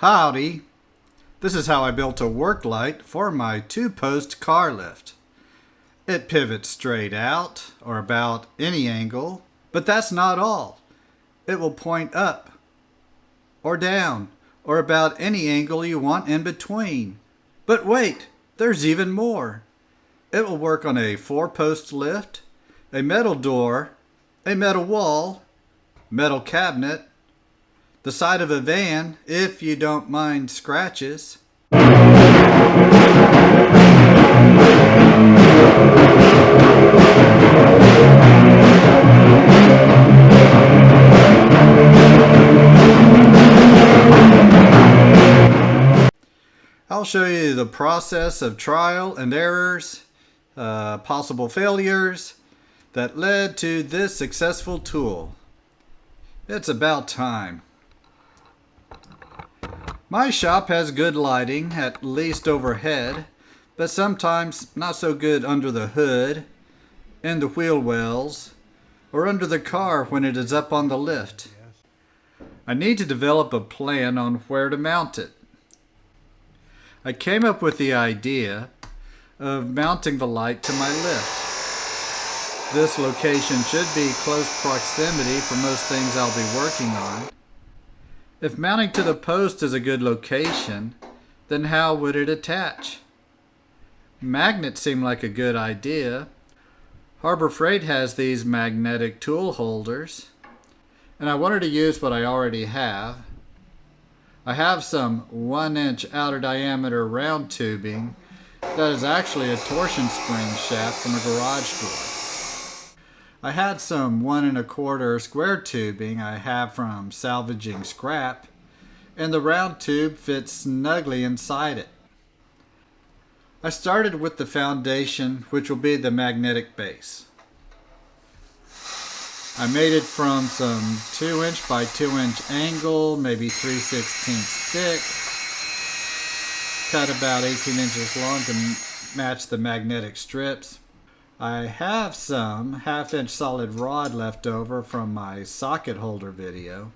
Howdy! This is how I built a work light for my 2-post car lift. It pivots straight out, or about any angle, but that's not all. It will point up, or down, or about any angle you want in between. But wait, there's even more. It will work on a 4-post lift, a metal door, a metal wall, metal cabinet, the side of a van, if you don't mind scratches. I'll show you the process of trial and errors, possible failures that led to this successful tool. It's about time. My shop has good lighting, at least overhead, but sometimes not so good under the hood, in the wheel wells, or under the car when it is up on the lift. I need to develop a plan on where to mount it. I came up with the idea of mounting the light to my lift. This location should be close proximity for most things I'll be working on. If mounting to the post is a good location, then how would it attach? Magnets seem like a good idea. Harbor Freight has these magnetic tool holders, and I wanted to use what I already have. I have some 1-inch outer diameter round tubing that is actually a torsion spring shaft from a garage door. I had some 1 1/4 square tubing I have from salvaging scrap, and the round tube fits snugly inside it. I started with the foundation, which will be the magnetic base. I made it from some 2-inch by 2-inch angle, maybe 3/16 thick, cut about 18 inches long to match the magnetic strips. I have some 1/2-inch solid rod left over from my socket holder video.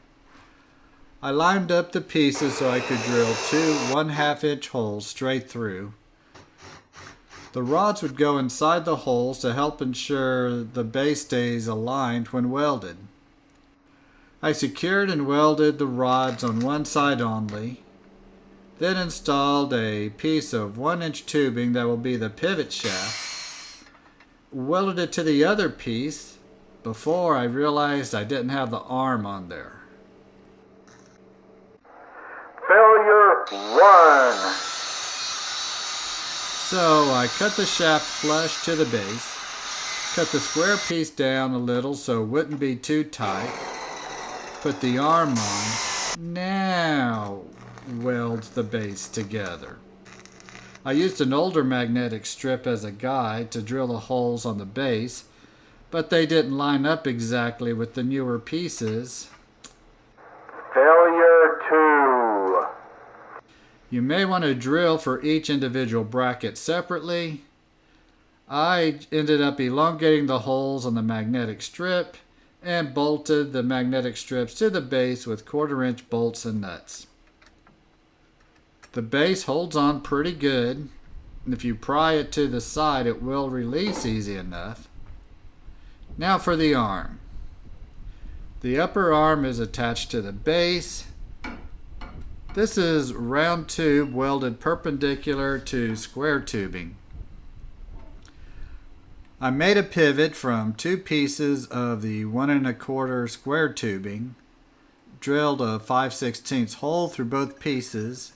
I lined up the pieces so I could drill 2 1/2-inch holes straight through. The rods would go inside the holes to help ensure the base stays aligned when welded. I secured and welded the rods on one side only, then installed a piece of 1-inch tubing that will be the pivot shaft, welded it to the other piece before I realized I didn't have the arm on there. Failure 1. So I cut the shaft flush to the base, cut the square piece down a little so it wouldn't be too tight, put the arm on, now weld the base together. I used an older magnetic strip as a guide to drill the holes on the base, but they didn't line up exactly with the newer pieces. Failure 2. You may want to drill for each individual bracket separately. I ended up elongating the holes on the magnetic strip and bolted the magnetic strips to the base with 1/4-inch bolts and nuts. The base holds on pretty good, and if you pry it to the side it will release easy enough. Now for the arm. The upper arm is attached to the base. This is round tube welded perpendicular to square tubing. I made a pivot from 2 pieces of the 1 1/4 square tubing, drilled a 5/16 hole through both pieces,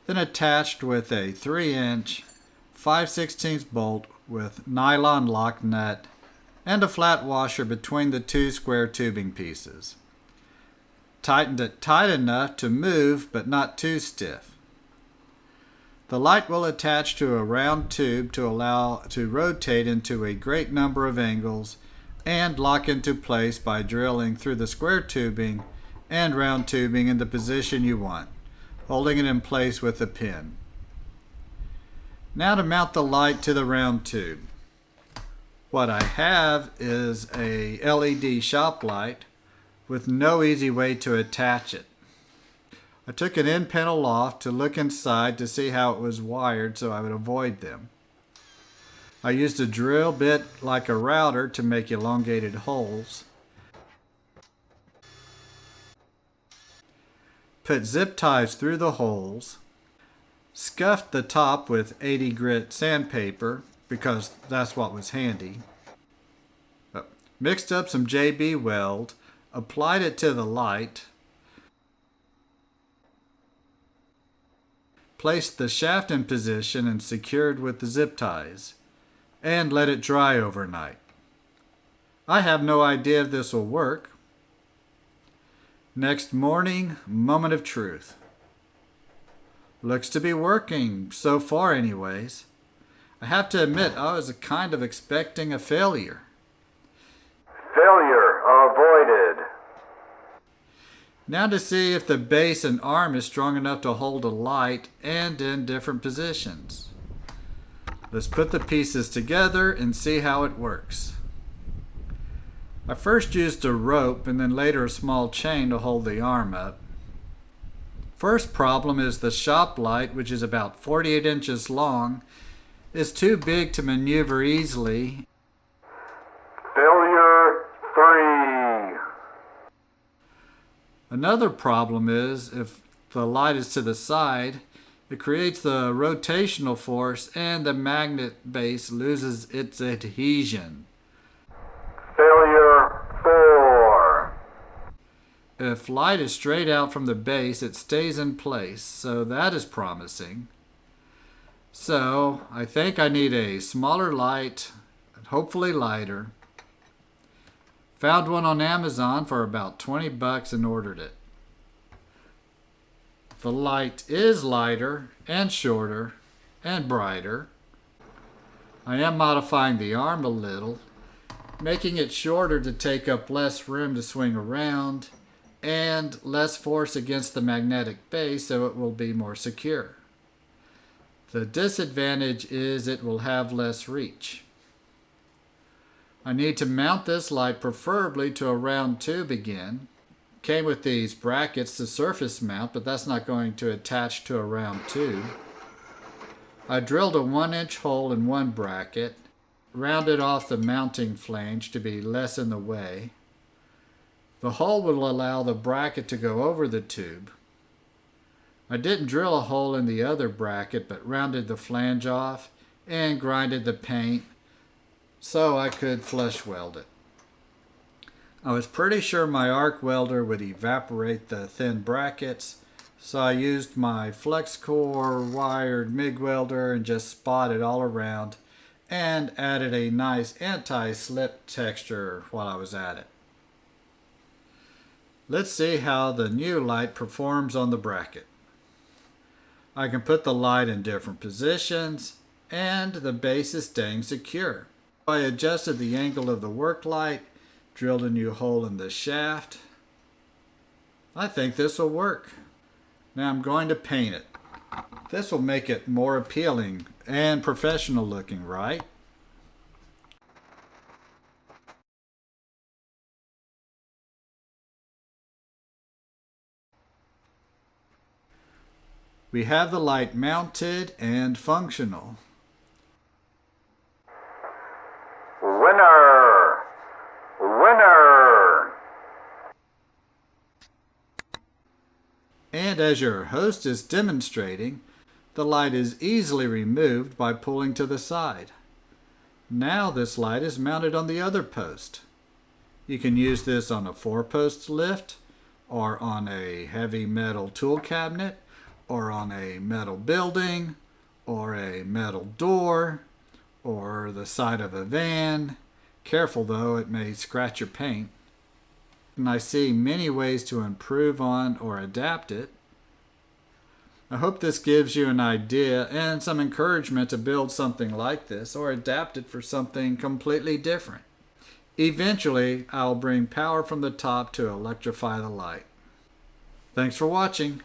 then attached with a 3-inch 5/16 bolt with nylon lock nut and a flat washer between the 2 square tubing pieces. Tightened it tight enough to move but not too stiff. The light will attach to a round tube to allow to rotate into a great number of angles and lock into place by drilling through the square tubing and round tubing in the position you want, holding it in place with a pin. Now to mount the light to the round tube. What I have is a LED shop light with no easy way to attach it. I took an end panel off to look inside to see how it was wired so I would avoid them. I used a drill bit like a router to make elongated holes. Put zip ties through the holes. Scuffed the top with 80 grit sandpaper because that's what was handy. Mixed up some JB weld, applied it to the light, placed the shaft in position and secured with the zip ties, and let it dry overnight. I have no idea if this will work. Next morning, moment of truth. Looks to be working, so far anyways. I have to admit, I was kind of expecting a failure. Failure avoided. Now to see if the base and arm is strong enough to hold a light and in different positions. Let's put the pieces together and see how it works. I first used a rope and then later a small chain to hold the arm up. First problem is the shop light, which is about 48 inches long, is too big to maneuver easily. Failure 3. Another problem is if the light is to the side, it creates the rotational force and the magnet base loses its adhesion. Failure 4. If light is straight out from the base, it stays in place, so that is promising. So I think I need a smaller light, hopefully lighter. Found one on Amazon for about $20 and ordered it. The light is lighter and shorter and brighter. I am modifying the arm a little, making it shorter to take up less room to swing around and less force against the magnetic base so it will be more secure. The disadvantage is it will have less reach. I need to mount this light preferably to a round tube again. Came with these brackets to surface mount, but that's not going to attach to a round tube. I drilled a 1-inch hole in one bracket, rounded off the mounting flange to be less in the way. The hole will allow the bracket to go over the tube. I didn't drill a hole in the other bracket, but rounded the flange off and grinded the paint so I could flush weld it. I was pretty sure my arc welder would evaporate the thin brackets, so I used my flex core wired MIG welder and just spotted all around and added a nice anti-slip texture while I was at it. Let's see how the new light performs on the bracket. I can put the light in different positions and the base is staying secure. I adjusted the angle of the work light, drilled a new hole in the shaft. I think this will work. Now I'm going to paint it. This will make it more appealing and professional looking, right? We have the light mounted and functional. Winner! Winner! And as your host is demonstrating, the light is easily removed by pulling to the side. Now this light is mounted on the other post. You can use this on a 4-post lift, or on a heavy metal tool cabinet, or on a metal building, or a metal door, or the side of a van. Careful though, it may scratch your paint. And I see many ways to improve on or adapt it. I hope this gives you an idea and some encouragement to build something like this or adapt it for something completely different. Eventually, I'll bring power from the top to electrify the light. Thanks for watching.